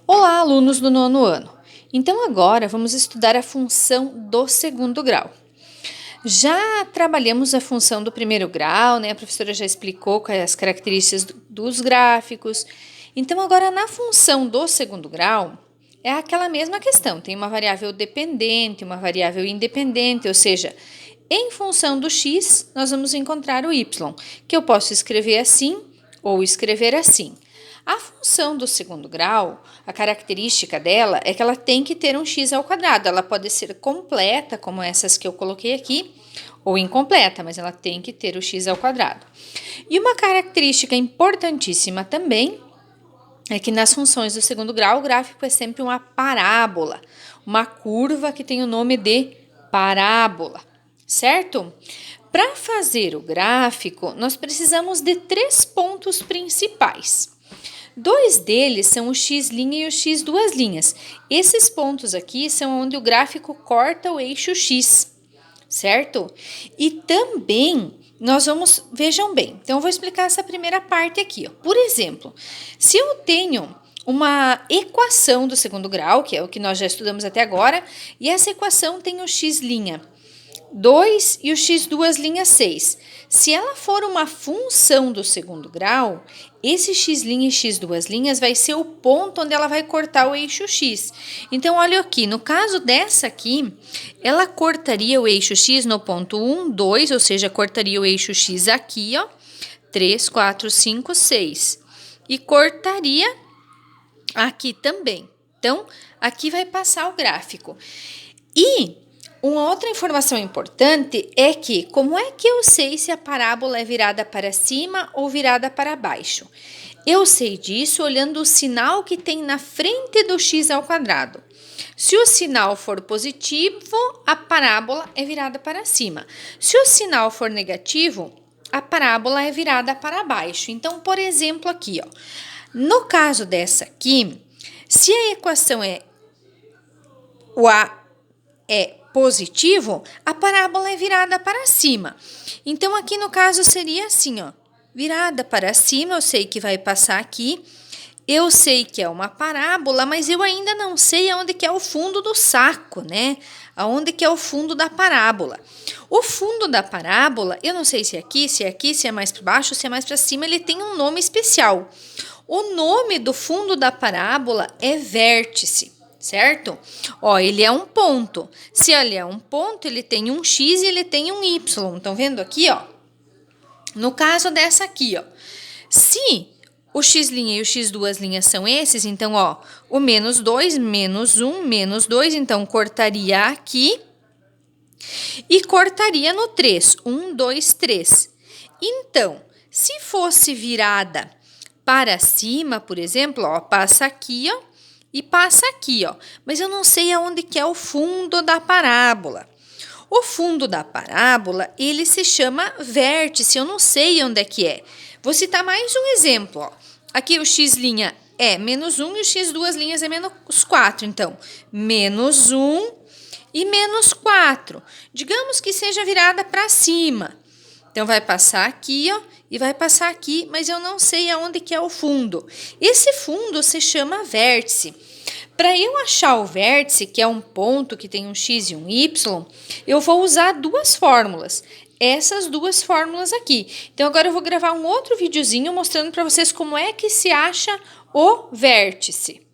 Olá, alunos do nono ano! Então agora vamos estudar a função do segundo grau. Já trabalhamos a função do primeiro grau, né? A professora já explicou quais as características dos gráficos. Então agora na função do segundo grau é aquela mesma questão. Tem uma variável dependente, uma variável independente, ou seja, em função do x nós vamos encontrar o y, que eu posso escrever assim ou escrever assim. A função do segundo grau, a característica dela é que ela tem que ter um x ao quadrado. Ela pode ser completa, como essas que eu coloquei aqui, ou incompleta, mas ela tem que ter o x ao quadrado. E uma característica importantíssima também é que nas funções do segundo grau, o gráfico é sempre uma parábola, uma curva que tem o nome de parábola, certo? Para fazer o gráfico, nós precisamos de 3 pontos principais. 2 deles são o x' e o x duas linhas. Esses pontos aqui são onde o gráfico corta o eixo x, certo? E também nós vamos, vejam bem, então eu vou explicar essa primeira parte aqui. Ó. Por exemplo, se eu tenho uma equação do segundo grau, que é o que nós já estudamos até agora, e essa equação tem o x' 2 e o x duas linhas 6. Se ela for uma função do segundo grau, esse x' e x duas linhas vai ser o ponto onde ela vai cortar o eixo x. Então, olha aqui, no caso dessa aqui, ela cortaria o eixo x no ponto 1, 2, ou seja, cortaria o eixo x aqui, ó, 3, 4, 5, 6. E cortaria aqui também. Então, aqui vai passar o gráfico. E uma outra informação importante é que, como é que eu sei se a parábola é virada para cima ou virada para baixo? Eu sei disso olhando o sinal que tem na frente do x ao quadrado. Se o sinal for positivo, a parábola é virada para cima. Se o sinal for negativo, a parábola é virada para baixo. Então, por exemplo, aqui, ó, no caso dessa aqui, se a equação é o a é positivo, a parábola é virada para cima. Então, aqui no caso seria assim, ó, virada para cima, eu sei que vai passar aqui, eu sei que é uma parábola, mas eu ainda não sei aonde que é o fundo do saco, né? Aonde que é o fundo da parábola. O fundo da parábola, eu não sei se é aqui, se é aqui, se é mais para baixo, se é mais para cima, ele tem um nome especial. O nome do fundo da parábola é vértice. Certo? Ó, ele é um ponto. Se ele é um ponto, ele tem um x e ele tem um y. Estão vendo aqui, ó? No caso dessa aqui, ó. Se o x' e o x duas linhas são esses, então, ó, o menos 2, menos 1, menos 2, então, cortaria aqui e cortaria no 3. 1, 2, 3. Então, se fosse virada para cima, por exemplo, ó, passa aqui, ó, e passa aqui, ó. Mas eu não sei aonde que é o fundo da parábola. O fundo da parábola, ele se chama vértice. Eu não sei onde é que é. Vou citar mais um exemplo, ó. Aqui o x' é menos 1 e o x duas linhas é menos 4. Então, menos 1 e menos 4. Digamos que seja virada para cima. Então, vai passar aqui, ó, e vai passar aqui, mas eu não sei aonde que é o fundo. Esse fundo se chama vértice. Para eu achar o vértice, que é um ponto que tem um x e um y, eu vou usar 2 fórmulas. Essas 2 fórmulas aqui. Então, agora eu vou gravar um outro videozinho mostrando para vocês como é que se acha o vértice.